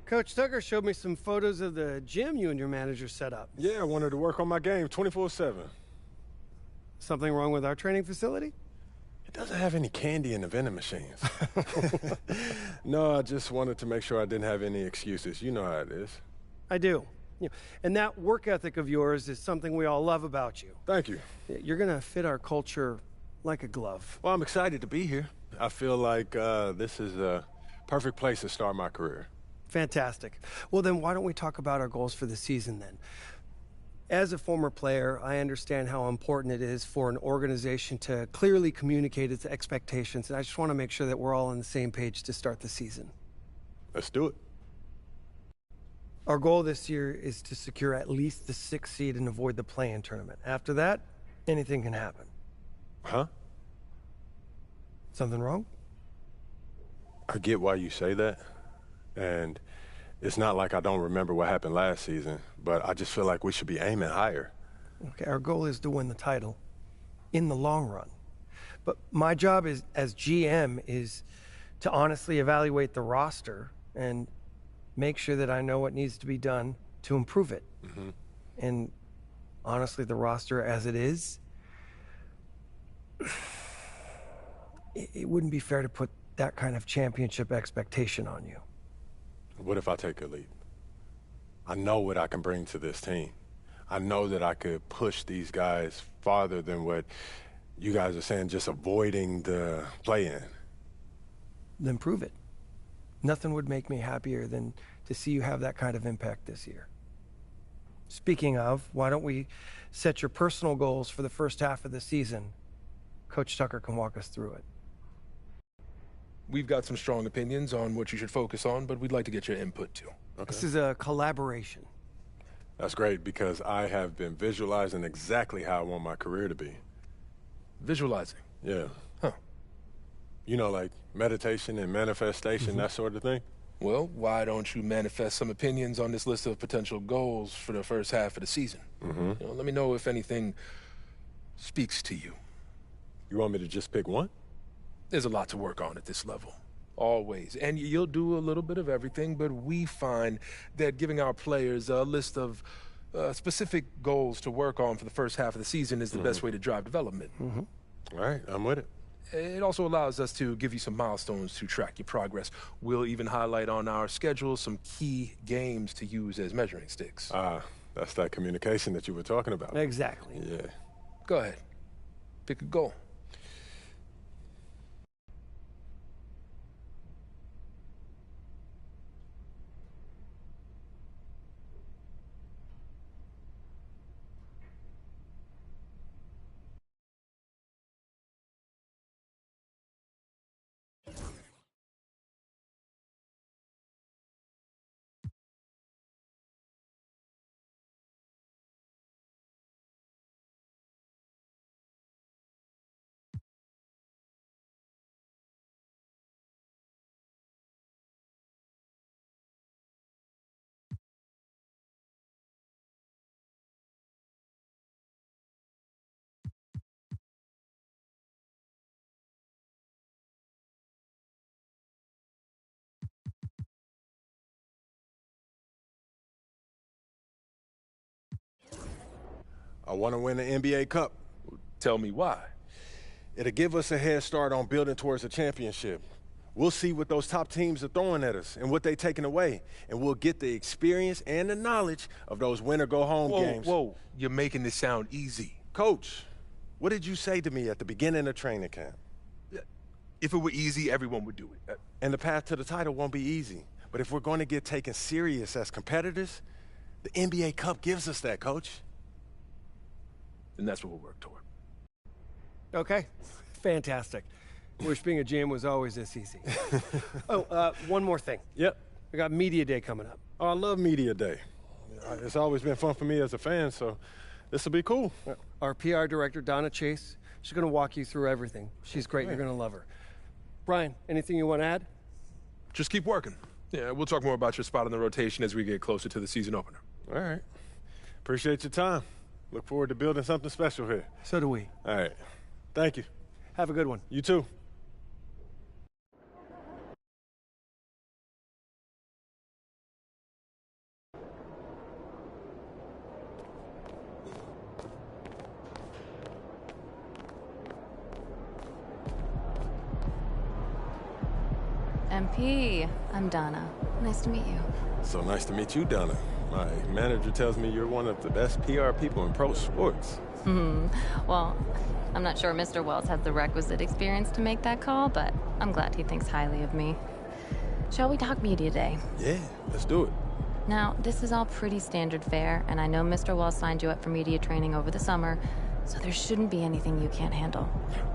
Coach Tucker showed me some photos of the gym you and your manager set up. Yeah, I wanted to work on my game 24/7. Something wrong with our training facility? It doesn't have any candy in the vending machines. No, I just wanted to make sure I didn't have any excuses. You know how it is. I do. And that work ethic of yours is something we all love about you. Thank you. You're going to fit our culture like a glove. Well, I'm excited to be here. I feel like this is a perfect place to start my career. Fantastic. Well, then why don't we talk about our goals for the season then? As a former player, I understand how important it is for an organization to clearly communicate its expectations, and I just want to make sure that we're all on the same page to start the season. Let's do it. Our goal this year is to secure at least the 6th seed and avoid the play-in tournament. After that, anything can happen. Huh? Something wrong? I get why you say that. And it's not like I don't remember what happened last season, but I just feel like we should be aiming higher. Okay, our goal is to win the title in the long run. But my job as GM is to honestly evaluate the roster and make sure that I know what needs to be done to improve it. Mm-hmm. And honestly, the roster as it is, it wouldn't be fair to put that kind of championship expectation on you. What if I take a leap? I know what I can bring to this team. I know that I could push these guys farther than what you guys are saying, just avoiding the play-in. Then prove it. Nothing would make me happier than to see you have that kind of impact this year. Speaking of, why don't we set your personal goals for the first half of the season? Coach Tucker can walk us through it. We've got some strong opinions on what you should focus on, but we'd like to get your input too. Okay. This is a collaboration. That's great because I have been visualizing exactly how I want my career to be. Visualizing? Yeah. Huh. You know, like meditation and manifestation, that sort of thing? Well, why don't you manifest some opinions on this list of potential goals for the first half of the season? Let me know if anything speaks to you. You want me to just pick one? There's a lot to work on at this level, always. And you'll do a little bit of everything, but we find that giving our players a list of specific goals to work on for the first half of the season is the best way to drive development. All right, I'm with it. It also allows us to give you some milestones to track your progress. We'll even highlight on our schedule some key games to use as measuring sticks. That's that communication that you were talking about. Exactly. Yeah. Go ahead. Pick a goal. I want to win the NBA Cup. Tell me why. It'll give us a head start on building towards a championship. We'll see what those top teams are throwing at us and what they're taking away. And we'll get the experience and the knowledge of those win-or-go-home games. Whoa, you're making this sound easy. Coach, what did you say to me at the beginning of training camp? If it were easy, everyone would do it. And the path to the title won't be easy. But if we're going to get taken serious as competitors, the NBA Cup gives us that, Coach. And that's what we'll work toward. Okay, fantastic. Wish being a GM was always this easy. One more thing. Yep. We got Media Day coming up. Oh, I love Media Day. It's always been fun for me as a fan, so this will be cool. Our PR director, Donna Chase, she's going to walk you through everything. She's great. You're going to love her. Brian, anything you want to add? Just keep working. Yeah, we'll talk more about your spot in the rotation as we get closer to the season opener. All right. Appreciate your time. Look forward to building something special here. So do we. All right. Thank you. Have a good one. You too. MP, I'm Donna. Nice to meet you. So nice to meet you, Donna. My manager tells me you're one of the best PR people in pro sports. Well, I'm not sure Mr. Wells has the requisite experience to make that call, but I'm glad he thinks highly of me. Shall we talk media day? Yeah, let's do it. Now, this is all pretty standard fare, and I know Mr. Wells signed you up for media training over the summer, so there shouldn't be anything you can't handle.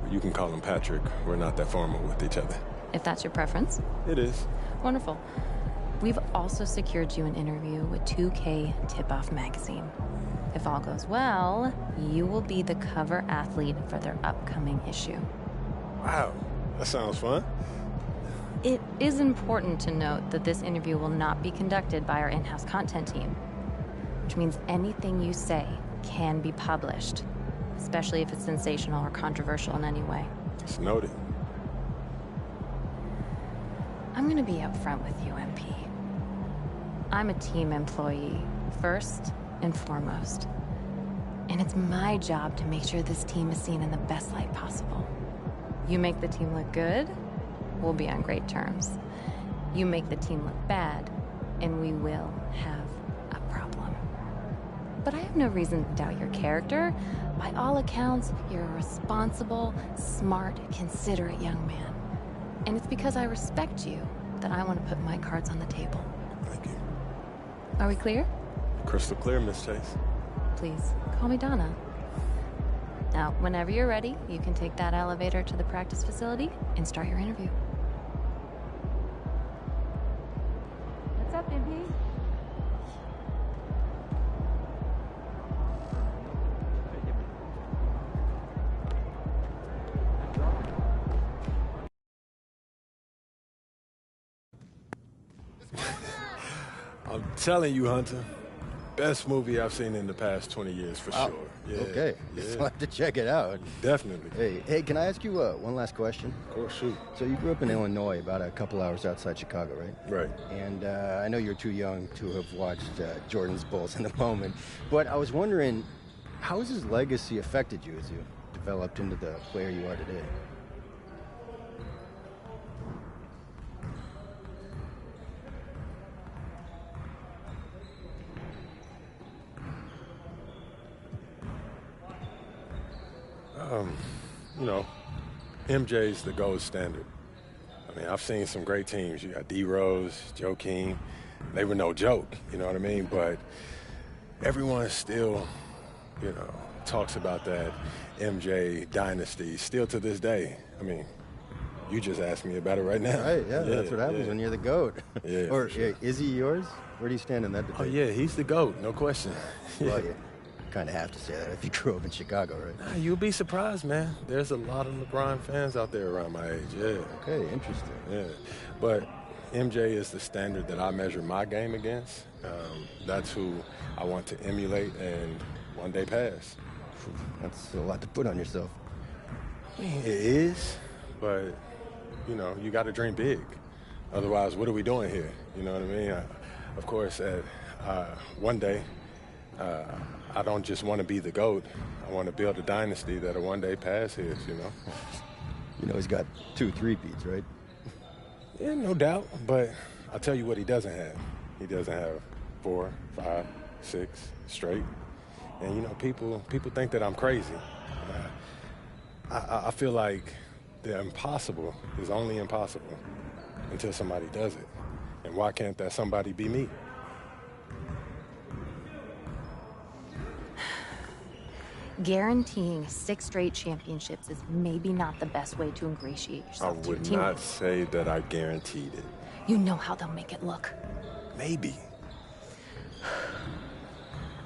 You can call him Patrick. We're not that formal with each other. If that's your preference. It is. Wonderful. We've also secured you an interview with 2K Tip-Off magazine. If all goes well, you will be the cover athlete for their upcoming issue. Wow, that sounds fun. It is important to note that this interview will not be conducted by our in-house content team, which means anything you say can be published, especially if it's sensational or controversial in any way. It's noted. I'm gonna be upfront with you, MP. I'm a team employee, first and foremost. And it's my job to make sure this team is seen in the best light possible. You make the team look good, we'll be on great terms. You make the team look bad, and we will have a problem. But I have no reason to doubt your character. By all accounts, you're a responsible, smart, considerate young man. And it's because I respect you that I want to put my cards on the table. Thank you. Are we clear? Crystal clear, Miss Chase. Please, call me Donna. Now, whenever you're ready, you can take that elevator to the practice facility and start your interview. What's up, MP? I'm telling you, Hunter, best movie I've seen in the past 20 years for sure. Yeah, Okay, yeah, so I have to check it out. definitely. Hey, can I ask you one last question? Of course, shoot. So you grew up in Illinois, about a couple hours outside Chicago, right? Right. And I know you're too young to have watched Jordan's Bulls in the moment, but I was wondering, how has his legacy affected you as you developed into the player you are today? You know, MJ's the gold standard. I mean, I've seen some great teams. You got D Rose, Joe King. They were no joke, you know what I mean? But everyone still, talks about that MJ dynasty still to this day. I mean, you just asked me about it right now. Right, yeah, that's what happens when you're the GOAT. Yeah, Or for sure. is he yours? Where do you stand in that debate? Oh, yeah, he's the GOAT, no question. Well, you kind of have to say that if you grew up in Chicago, right? Nah, you'll be surprised, man. There's a lot of LeBron fans out there around my age, yeah. Okay, interesting. Yeah, but MJ is the standard that I measure my game against. That's who I want to emulate and one day pass. That's a lot to put on yourself. I mean, it is, but, you got to dream big. Otherwise, what are we doing here? You know what I mean? Of course, one day, I don't just want to be the GOAT. I want to build a dynasty that'll one day pass his, You know he's got 2 3-peats, right? Yeah, no doubt. But I'll tell you what he doesn't have. He doesn't have 4, 5, 6 straight. And, people think that I'm crazy. I feel like the impossible is only impossible until somebody does it. And why can't that somebody be me? Guaranteeing 6 straight championships is maybe not the best way to ingratiate I yourself to your would team. not say that I guaranteed it. You know how they'll make it look. Maybe.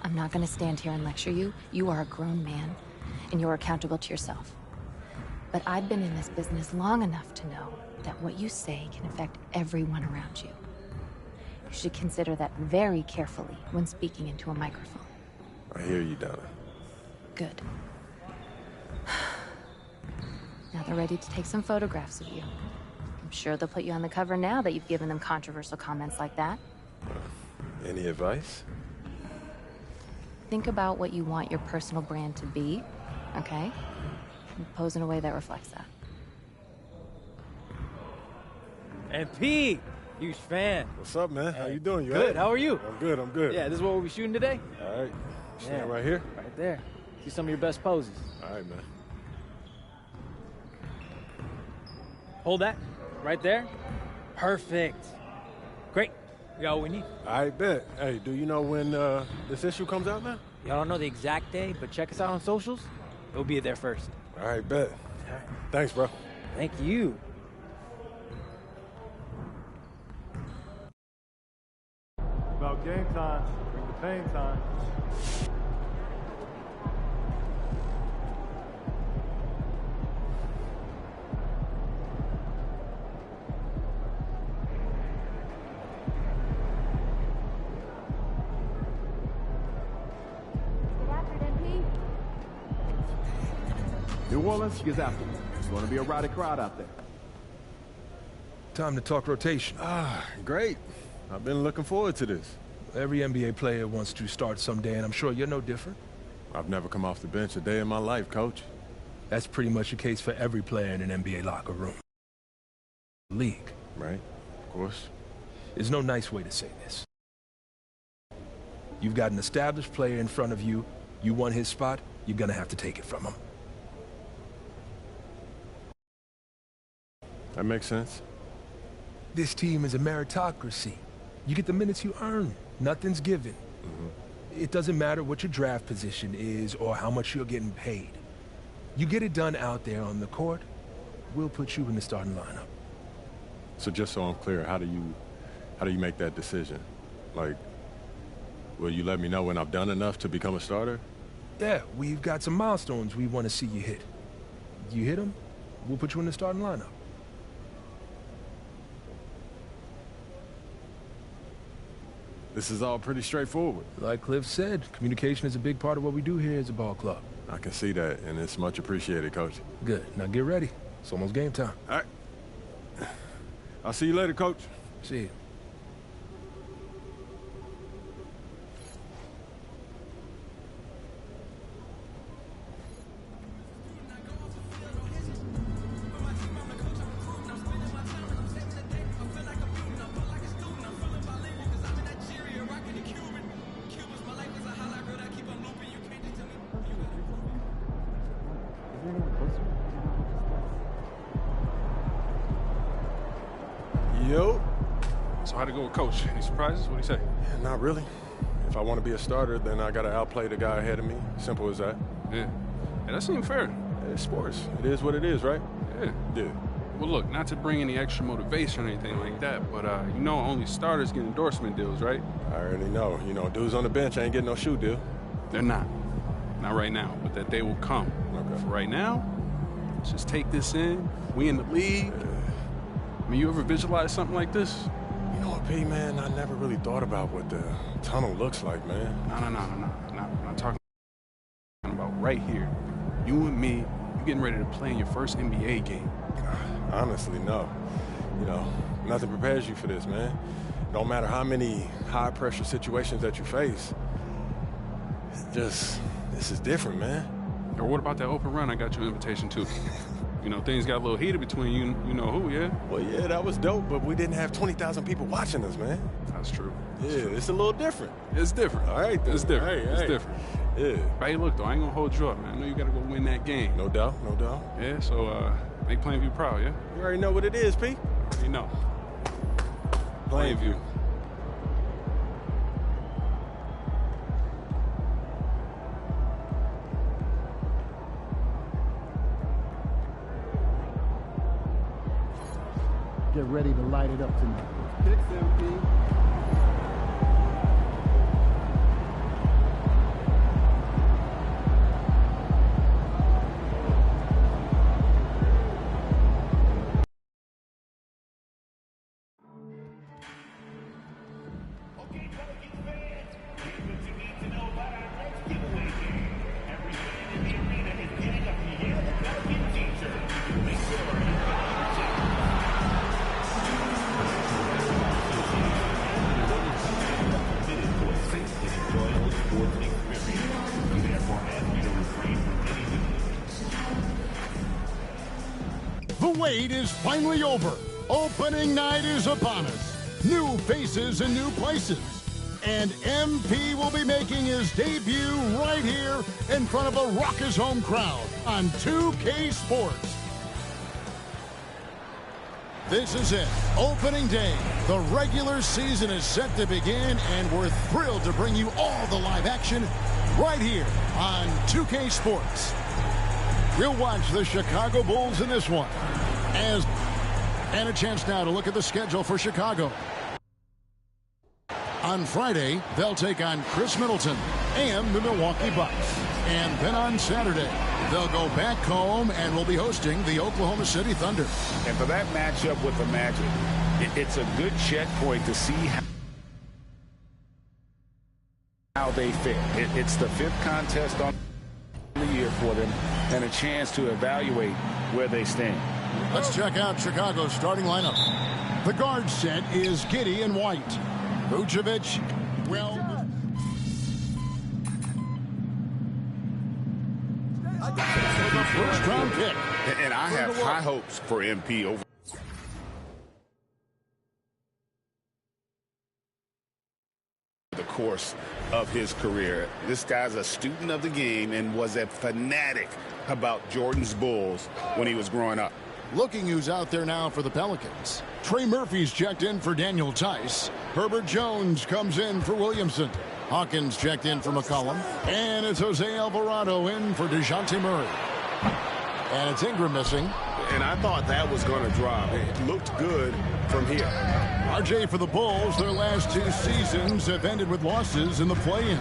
I'm not going to stand here and lecture you. You are a grown man, and you're accountable to yourself. But I've been in this business long enough to know that what you say can affect everyone around you. You should consider that very carefully when speaking into a microphone. I hear you, Donna. Good. Now they're ready to take some photographs of you. I'm sure they'll put you on the cover now that you've given them controversial comments like that. Any advice? Think about what you want your personal brand to be, okay? And pose in a way that reflects that. MP, huge fan. What's up, man? How you doing? You Good. all right? How are you? I'm good. I'm good. Yeah, this is what we'll be shooting today. All right. Stand right here. Right there. See some of your best poses. All right, man. Hold that. Right there. Perfect. Great. We got what we need. I bet. Hey, do you know when this issue comes out now? Y'all don't know the exact day, but check us out on socials. It'll be there first. All right, bet. Thanks, bro. Thank you. About game time, bring the pain time. New Orleans gets after it. It's going to be a rowdy crowd out there. Time to talk rotation. Great. I've been looking forward to this. Every NBA player wants to start someday, and I'm sure you're no different. I've never come off the bench a day in my life, Coach. That's pretty much the case for every player in an NBA locker room. League. Right, of course. There's no nice way to say this. You've got an established player in front of you. You want his spot, you're gonna have to take it from him. That makes sense. This team is a meritocracy. You get the minutes you earn. Nothing's given. It doesn't matter what your draft position is or how much you're getting paid. You get it done out there on the court, we'll put you in the starting lineup. So just so I'm clear, how do you make that decision? Like, will you let me know when I've done enough to become a starter? Yeah, we've got some milestones we want to see you hit. You hit them, we'll put you in the starting lineup. This is all pretty straightforward. Like Cliff said, communication is a big part of what we do here as a ball club. I can see that, and it's much appreciated, Coach. Good. Now get ready. It's almost game time. All right. I'll see you later, Coach. See you. Yo. So how'd it go with Coach? Any surprises? What'd he say? Not really. If I want to be a starter, then I got to outplay the guy ahead of me. Simple as that. Yeah. Yeah, that seemed fair. It's sports. It is what it is, right? Yeah. Yeah. Well, look, not to bring any extra motivation or anything like that, but you know only starters get endorsement deals, right? I already know. You know, dudes on the bench ain't getting no shoe deal. They're not. Not right now, but that day will come. Okay. For right now, let's just take this in. We in the league. I mean, you ever visualize something like this? You know what, P, man? I never really thought about what the tunnel looks like, man. No. I'm not talking about right here. You and me, you getting ready to play in your first NBA game. Honestly, no. You know, nothing prepares you for this, man. No matter how many high-pressure situations that you face, this is different, man. Or what about that open run I got you an invitation to? You know, things got a little heated between you and you know who, yeah? Well, yeah, that was dope, but we didn't have 20,000 people watching us, man. That's true. Yeah, it's a little different. It's different. All right, then. It's different. Hey, it's hey. different. Yeah. But hey, look, though, I ain't gonna hold you up, man. I know you gotta go win that game. No doubt, no doubt. Yeah, so, make Plainview proud, yeah? You already know what it is, P. You know. Plainview. Get ready to light it up tonight. Picks MP. The wait is finally over. Opening night is upon us. New faces in new places. And MP will be making his debut right here in front of a raucous home crowd on 2K Sports. This is it. Opening day. The regular season is set to begin, and we're thrilled to bring you all the live action right here on 2K Sports. We'll watch the Chicago Bulls in this one. And a chance now to look at the schedule for Chicago. On Friday, they'll take on Chris Middleton and the Milwaukee Bucks. And then on Saturday, they'll go back home and will be hosting the Oklahoma City Thunder. And for that matchup with the Magic, it's a good checkpoint to see how they fit. It's the 5th contest on the year for them and a chance to evaluate where they stand. Let's check out Chicago's starting lineup. The guard set is Giddey and White. Vucevic, well... the first-round pick. And I have high hopes for MP over the course of his career. This guy's a student of the game and was a fanatic about Jordan's Bulls when he was growing up. Looking who's out there now for the Pelicans. Trey Murphy's checked in for Daniel Tice. Herbert Jones comes in for Williamson. Hawkins checked in for McCollum. And it's Jose Alvarado in for DeJounte Murray. And it's Ingram missing. And I thought that was going to drop. It looked good from here. RJ for the Bulls, their last 2 seasons have ended with losses in the play-in.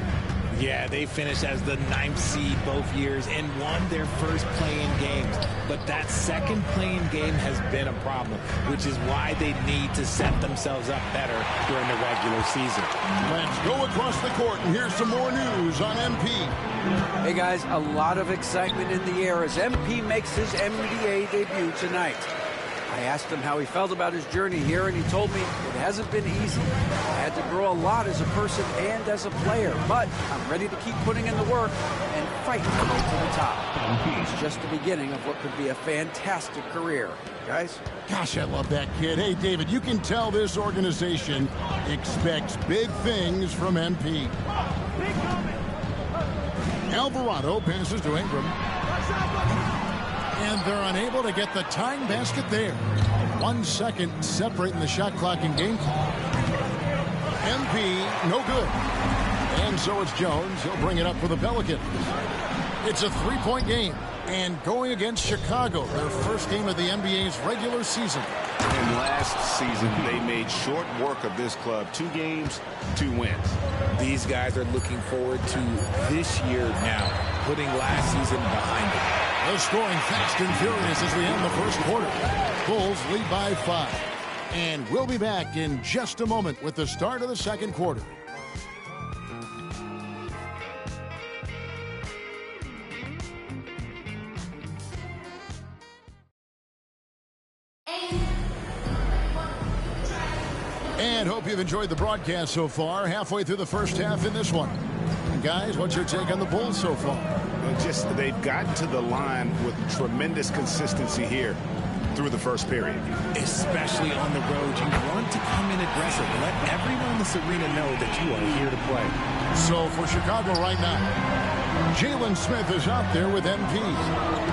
Yeah, they finished as the 9th seed both years and won their first play-in games. But that second play-in game has been a problem, which is why they need to set themselves up better during the regular season. Let's go across the court, and here's some more news on MP. Hey, guys, a lot of excitement in the air as MP makes his NBA debut tonight. I asked him how he felt about his journey here, and he told me it hasn't been easy. I had to grow a lot as a person and as a player, but I'm ready to keep putting in the work and fight to get to the top. It's just the beginning of what could be a fantastic career. Guys? Gosh, I love that kid. Hey, David, you can tell this organization expects big things from MP. Alvarado passes to Ingram. And they're unable to get the tying basket there. 1 second separating the shot clock and game clock. MP, no good. And so it's Jones. He'll bring it up for the Pelicans. It's a 3-point game. And going against Chicago, their first game of the NBA's regular season. And last season, they made short work of this club. 2 games, 2 wins. These guys are looking forward to this year now, putting last season behind them. They're scoring fast and furious as we end the first quarter. Bulls lead by 5. And we'll be back in just a moment with the start of the second quarter. And hope you've enjoyed the broadcast so far. Halfway through the first half in this one. And guys, what's your take on the Bulls so far? Just they've gotten to the line with tremendous consistency here through the first period. Especially on the road, you want to come in aggressive. Let everyone in this arena know that you are here to play. So for Chicago right now, Jalen Smith is out there with MP.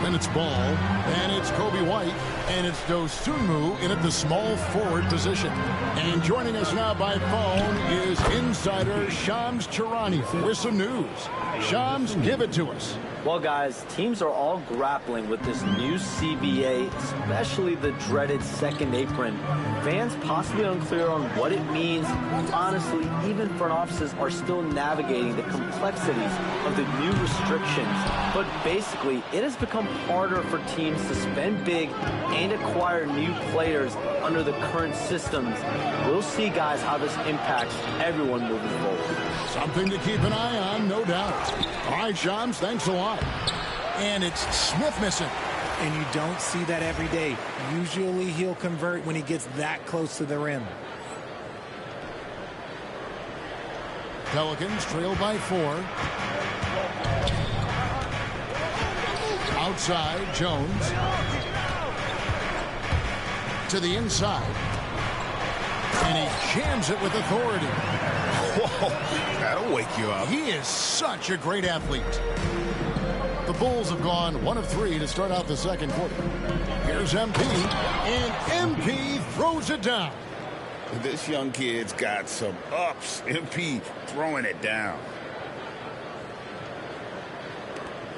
Then it's Ball, and it's Kobe White, and it's Dosunmu in at the small forward position. And joining us now by phone is insider Shams Charania with some news. Shams, give it to us. Well, guys, teams are all grappling with this new CBA, especially the dreaded second apron. Fans possibly unclear on what it means. Honestly, even front offices are still navigating the complexities of the new restrictions. But basically, it has become harder for teams to spend big and acquire new players under the current systems. We'll see, guys, how this impacts everyone moving forward. Something to keep an eye on, no doubt. All right, Shams, thanks a lot. And it's Smith missing. And you don't see that every day. Usually he'll convert when he gets that close to the rim. Pelicans trail by 4. Outside, Jones. to the inside. And he jams it with authority. Whoa, that'll wake you up. He is such a great athlete. The Bulls have gone 1 of 3 to start out the second quarter. Here's MP, and MP throws it down. This young kid's got some ups. MP throwing it down.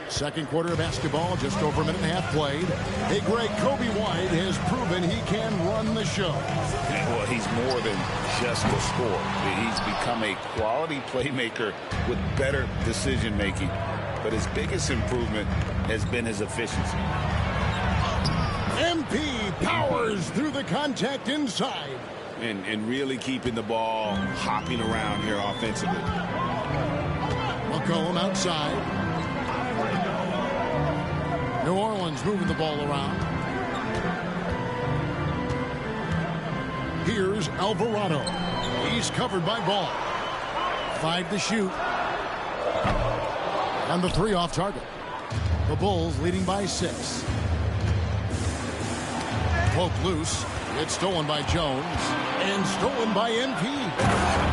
Second quarter of basketball, just over a minute and a half played. Hey, Greg, Kobe White has proven he can run the show. Well, he's more than just a scorer. He's become a quality playmaker with better decision-making. But his biggest improvement has been his efficiency. MP powers through the contact inside. And really keeping the ball hopping around here offensively. McCollum outside. New Orleans moving the ball around. Here's Alvarado. He's covered by Ball. 5 to shoot. And the 3 off target. The Bulls leading by 6. Poke loose. It's stolen by Jones. And stolen by MP.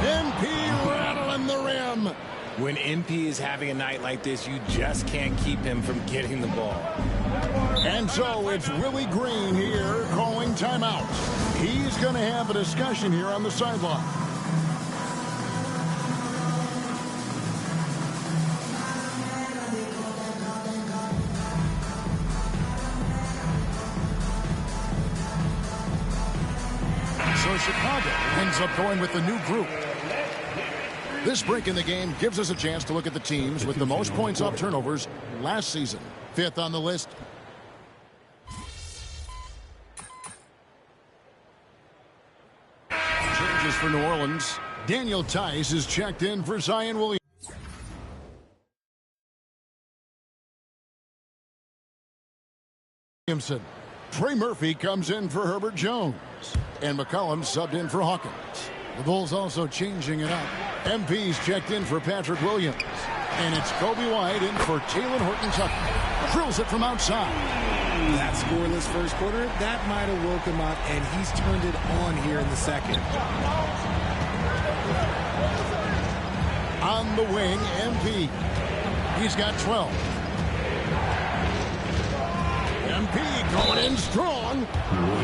MP rattling the rim. When MP is having a night like this, you just can't keep him from getting the ball. And so it's Willie Green here calling timeout. He's going to have a discussion here on the sideline. So Chicago ends up going with the new group. This break in the game gives us a chance to look at the teams with the most points off turnovers last season. 5th on the list. Changes for New Orleans. Daniel Tice is checked in for Zion Williamson. Trey Murphy comes in for Herbert Jones. And McCollum subbed in for Hawkins. The Bulls also changing it up. MP's checked in for Patrick Williams. And it's Kobe White in for Taylor Horton-Tucker. Drills it from outside. That scoreless first quarter, that might have woke him up, and he's turned it on here in the second. On the wing, MP. He's got 12. MP going in strong.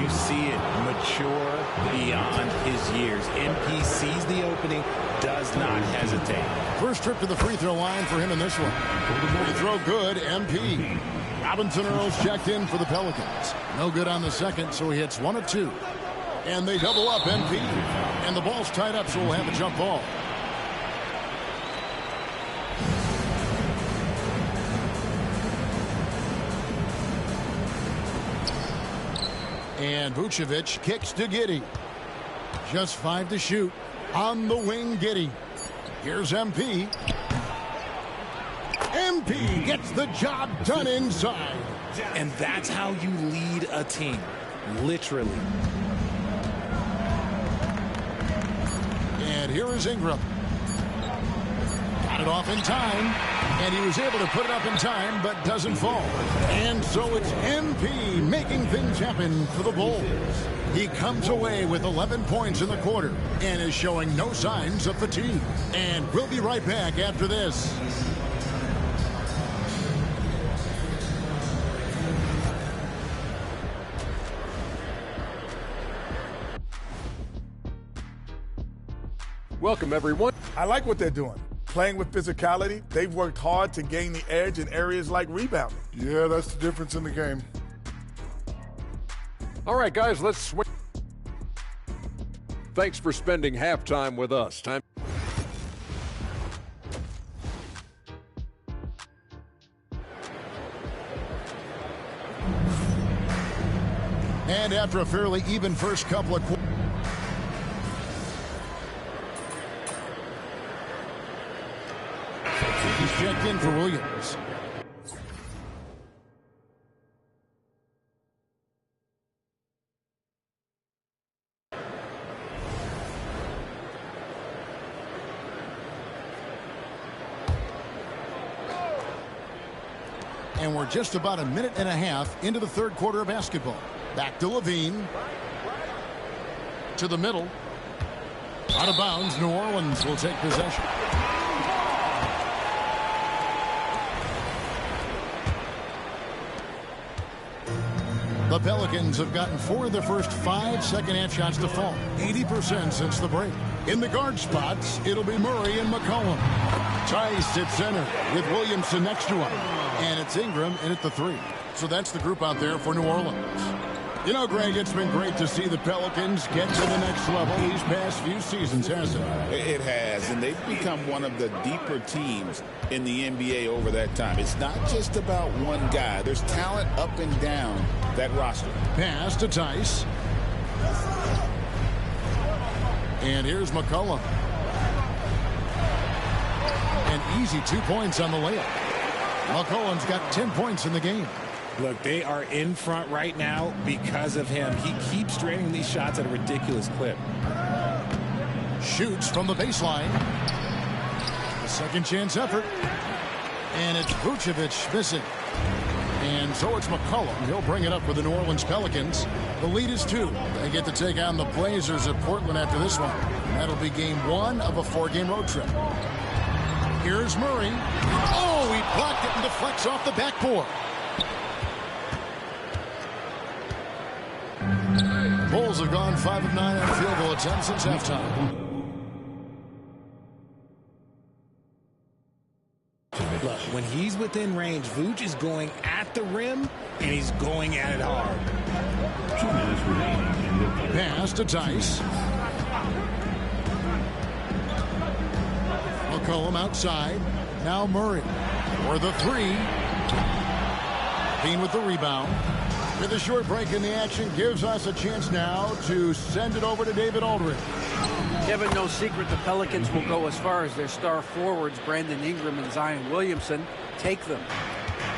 You see it mature beyond his years. MP sees the opening, does not hesitate. First trip to the free throw line for him in this one. Free throw good, MP. Robinson Earls checked in for the Pelicans. No good on the second, so he hits 1 of 2. And they double up MP. And the ball's tied up, so we'll have a jump ball. And Vucevic kicks to Giddey. Just 5 to shoot. On the wing, Giddey. Here's MP. MP gets the job done inside. And that's how you lead a team. Literally. And here is Ingram. Got it off in time. And he was able to put it up in time, but doesn't fall. And so it's MP making things happen for the Bulls. He comes away with 11 points in the quarter and is showing no signs of fatigue. And we'll be right back after this. Welcome, everyone. I like what they're doing. Playing with physicality, they've worked hard to gain the edge in areas like rebounding. Yeah, that's the difference in the game. All right, guys, let's swing. Thanks for spending halftime with us. Time. And after a fairly even first couple of quarters. He's checked in for Williams. And we're just about a minute and a half into the third quarter of basketball. Back to Levine. to the middle. Out of bounds, New Orleans will take possession. The Pelicans have gotten 4 of their first 5 second-half shots to fall. 80% since the break. In the guard spots, it'll be Murray and McCollum. Tice at center with Williamson next to him. And it's Ingram in at the 3. So that's the group out there for New Orleans. You know, Greg, it's been great to see the Pelicans get to the next level these past few seasons, hasn't it? It has, and they've become one of the deeper teams in the NBA over that time. It's not just about one guy. There's talent up and down that roster. Pass to Tice. And here's McCollum. An easy 2 points on the layup. McCollum's got 10 points in the game. Look, they are in front right now because of him. He keeps draining these shots at a ridiculous clip. Shoots from the baseline. A second chance effort. And it's Vucevic missing. And so it's McCollum. He'll bring it up with the New Orleans Pelicans. The lead is 2. They get to take on the Blazers at Portland after this one. That'll be game 1 of a 4-game road trip. Here's Murray. Oh, he blocked it and deflects off the backboard. Bulls have gone 5 of 9 on field goal attempts since halftime. Look, when he's within range, Vooch is going at the rim, and he's going at it hard. 2 minutes remaining. Pass to Tice. McCollum outside. Now Murray for the 3. Bean with the rebound. With a short break in the action, gives us a chance now to send it over to David Aldridge. Kevin, no secret the Pelicans will go as far as their star forwards, Brandon Ingram and Zion Williamson, take them.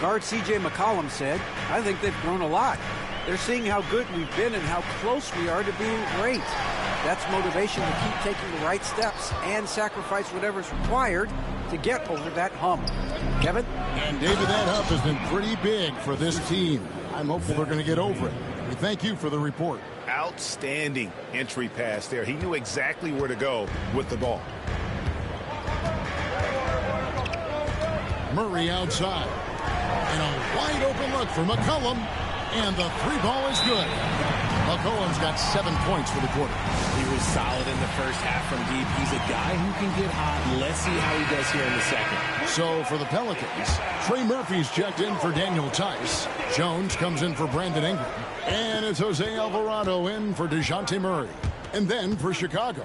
Guard C.J. McCollum said, I think they've grown a lot. They're seeing how good we've been and how close we are to being great. That's motivation to keep taking the right steps and sacrifice whatever's required to get over that hump. Kevin? And David, that hump has been pretty big for this team. I'm hopeful they're going to get over it. We thank you for the report. Outstanding entry pass there. He knew exactly where to go with the ball. Murray outside. And a wide open look for McCollum. And the 3-ball is good. McCollum's got 7 points for the quarter. He was solid in the first half from deep. He's a guy who can get hot. Let's see how he does here in the second. So for the Pelicans, Trey Murphy's checked in for Daniel Tice. Jones comes in for Brandon Ingram. And it's Jose Alvarado in for DeJounte Murray. And then for Chicago,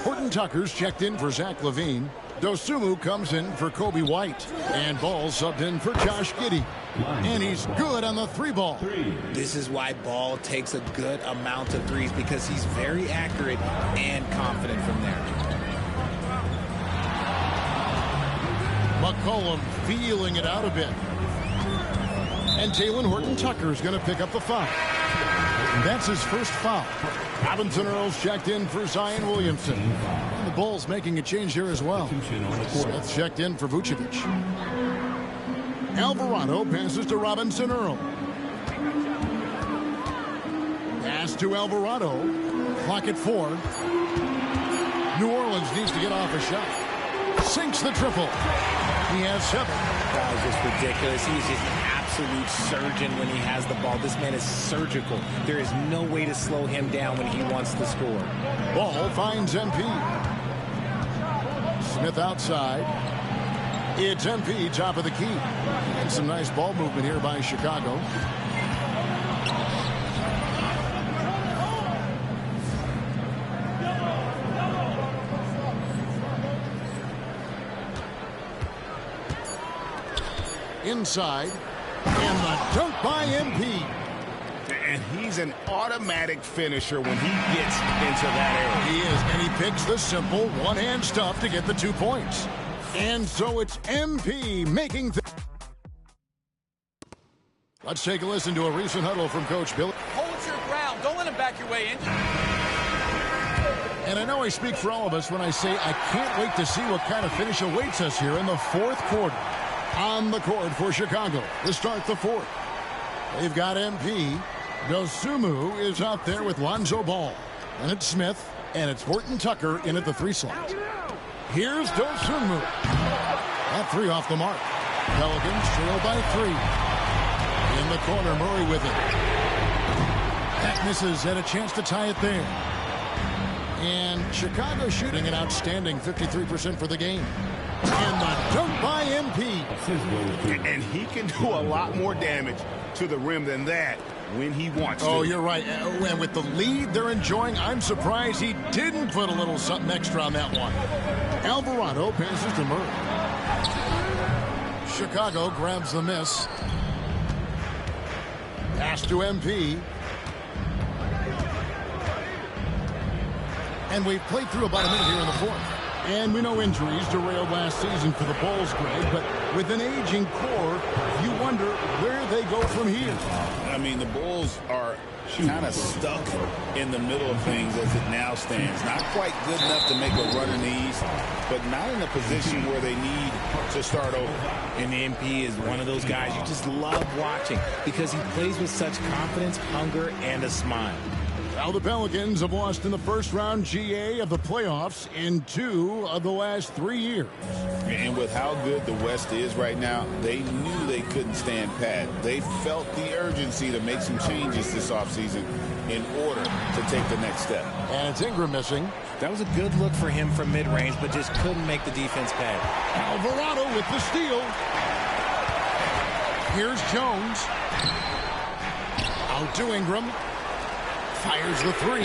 Horton Tucker's checked in for Zach LaVine. Dosunmu comes in for Kobe White. And Ball subbed in for Josh Giddey. And he's good on the 3-ball. This is why Ball takes a good amount of threes, because he's very accurate and confident from there. McCollum feeling it out a bit. And Talen Horton-Tucker is going to pick up the foul. And that's his first foul. Robinson Earls checked in for Zion Williamson. And the Bulls making a change here as well. Smith checked in for Vucevic. Alvarado passes to Robinson Earl. Pass to Alvarado. Clock at 4. New Orleans needs to get off a shot. Sinks the triple. He has 7. That was just ridiculous. He's just an absolute surgeon when he has the ball. This man is surgical. There is no way to slow him down when he wants to score. Ball finds MP. Smith outside. It's MP, top of the key. And some nice ball movement here by Chicago. Inside. And the dunk by MP. And he's an automatic finisher when he gets into that area. He is, and he picks the simple one-hand stuff to get the 2 points. And so it's MP making things. Let's take a listen to a recent huddle from Coach Billy. Hold your ground. Don't let him back your way in. And I know I speak for all of us when I say I can't wait to see what kind of finish awaits us here in the 4th quarter. On the court for Chicago to start the 4th. They've got MP. Dosunmu is out there with Lonzo Ball. And it's Smith, and it's Horton Tucker in at the 3 slot. Here's Dosunmu. That 3 off the mark. Pelicans trail by 3. In the corner, Murray with it. That misses, and a chance to tie it there. And Chicago shooting an outstanding 53% for the game. And the dunk by MP. And he can do a lot more damage to the rim than that when he wants to. Oh, you're right. And with the lead they're enjoying, I'm surprised he didn't put a little something extra on that one. Alvarado passes to Murray. Chicago grabs the miss. Pass to MP. And we've played through about a minute here in the fourth. And we know injuries derailed last season for the Bulls, Greg, but with an aging core, you wonder where they go from here. I mean, the Bulls are kind of stuck in the middle of things as it now stands. Not quite good enough to make a run in the East, but not in a position where they need to start over. And the MP is one of those guys you just love watching because he plays with such confidence, hunger, and a smile. Now the Pelicans have lost in the first round GA of the playoffs in 2 of the last 3 years. And with how good the West is right now, they knew they couldn't stand pat. They felt the urgency to make some changes this offseason in order to take the next step. And it's Ingram missing. That was a good look for him from mid-range, but just couldn't make the defense pay. Alvarado with the steal. Here's Jones. Out to Ingram. Fires the 3.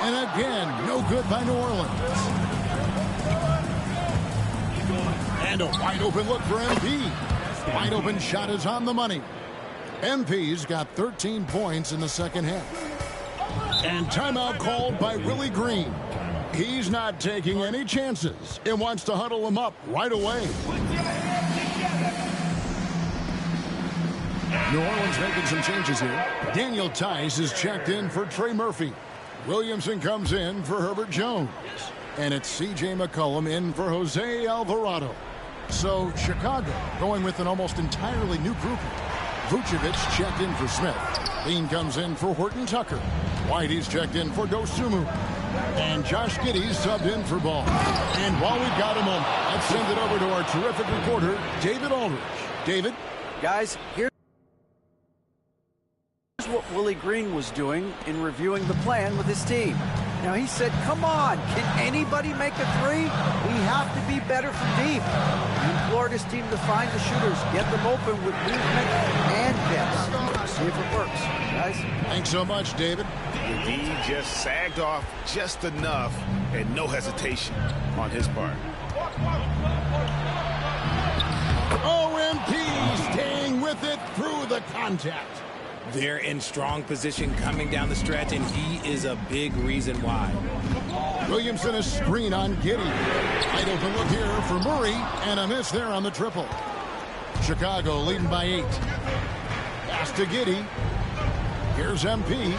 And again, no good by New Orleans. And a wide open look for MP. Wide open shot is on the money. MP's got 13 points in the second half. And timeout called by Willie Green. He's not taking any chances and wants to huddle him up right away. New Orleans making some changes here. Daniel Tice is checked in for Trey Murphy. Williamson comes in for Herbert Jones. And it's C.J. McCollum in for Jose Alvarado. So Chicago going with an almost entirely new group. Vucevic checked in for Smith. Lean comes in for Horton Tucker. Whitey's checked in for Dosunmu. And Josh Giddey's subbed in for Ball. And while we've got a moment, let's send it over to our terrific reporter, David Aldridge. David? Guys, here's what Willie Green was doing in reviewing the plan with his team. Now he said, come on, can anybody make a 3? We have to be better from deep. He implored his team to find the shooters, get them open with movement and hits. See if it works, guys. Thanks so much, David. The D just sagged off just enough and no hesitation on his part. OMP staying with it through the contact. They're in strong position coming down the stretch, and he is a big reason why. Williamson a screen on Giddey. Wide open look here for Murray, and a miss there on the triple. Chicago leading by 8. Pass to Giddey. Here's MP.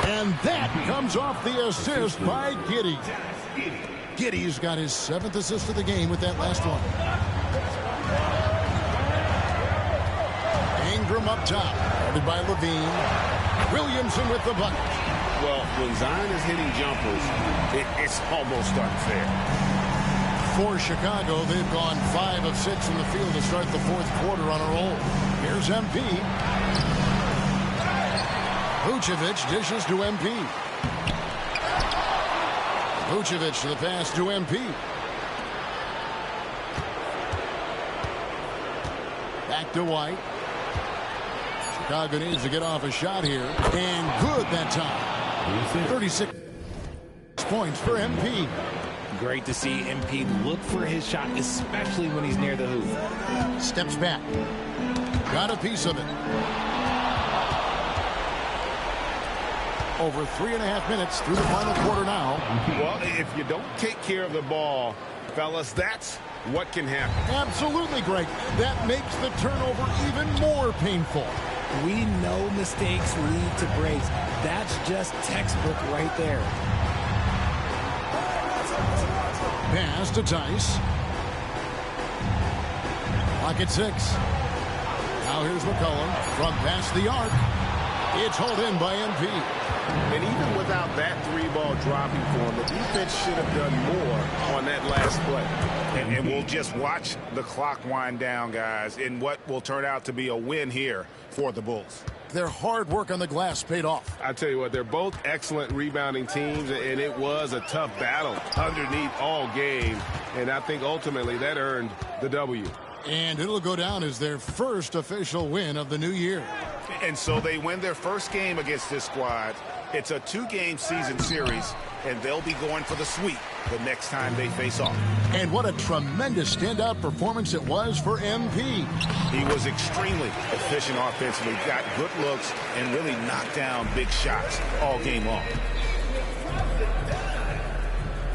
And that comes off the assist by Giddey. Giddey's got his 7th assist of the game with that last one. Ingram up top, guarded by Levine. Williamson with the bucket. Well, when Zion is hitting jumpers, it's almost unfair. For Chicago, they've gone 5 of 6 in the field to start the 4th quarter on a roll. Here's MP. Vucevic dishes to MP. Vucevic to the pass to MP. Back to White. Chicago needs to get off a shot here. And good that time. 36 points for MP. Great to see MP look for his shot, especially when he's near the hoop. Steps back. Got a piece of it. Over 3.5 minutes through the final quarter now. Well, if you don't take care of the ball, fellas, that's what can happen. Absolutely, Greg. That makes the turnover even more painful. We know mistakes lead to breaks. That's just textbook right there. Pass to Tice. Clock at 6. Now here's McCollum from past the arc. It's hauled in by MP. And even without that 3-ball dropping for him, the defense should have done more on that last play. And we'll just watch the clock wind down, guys, in what will turn out to be a win here for the Bulls. Their hard work on the glass paid off. I tell you what, they're both excellent rebounding teams, and it was a tough battle underneath all game. And I think ultimately that earned the W. And it'll go down as their first official win of the new year. And so they win their first game against this squad. It's a 2-game season series, and they'll be going for the sweep the next time they face off. And what a tremendous standout performance it was for MP. He was extremely efficient offensively, got good looks, and really knocked down big shots all game long.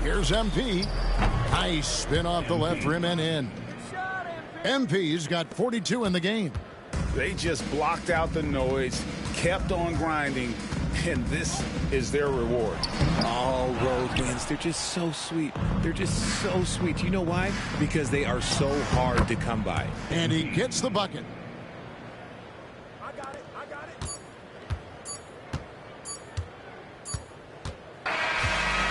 Here's MP. Nice spin off the left rim and in. MP's got 42 in the game. They just blocked out the noise, kept on grinding, and this is their reward. All road wins. They're just so sweet. They're just so sweet. You know why? Because they are so hard to come by. And he gets the bucket.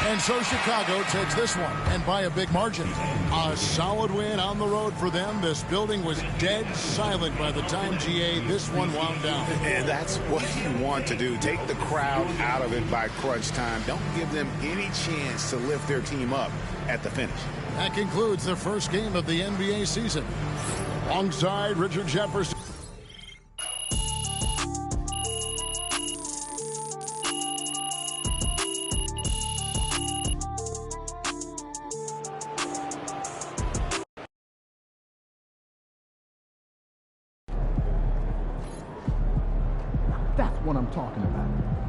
And so Chicago takes this one, and by a big margin. A solid win on the road for them. This building was dead silent by the time, GA, this one wound down. And that's what you want to do. Take the crowd out of it by crunch time. Don't give them any chance to lift their team up at the finish. That concludes the first game of the NBA season. Alongside Richard Jefferson. That's what I'm talking about.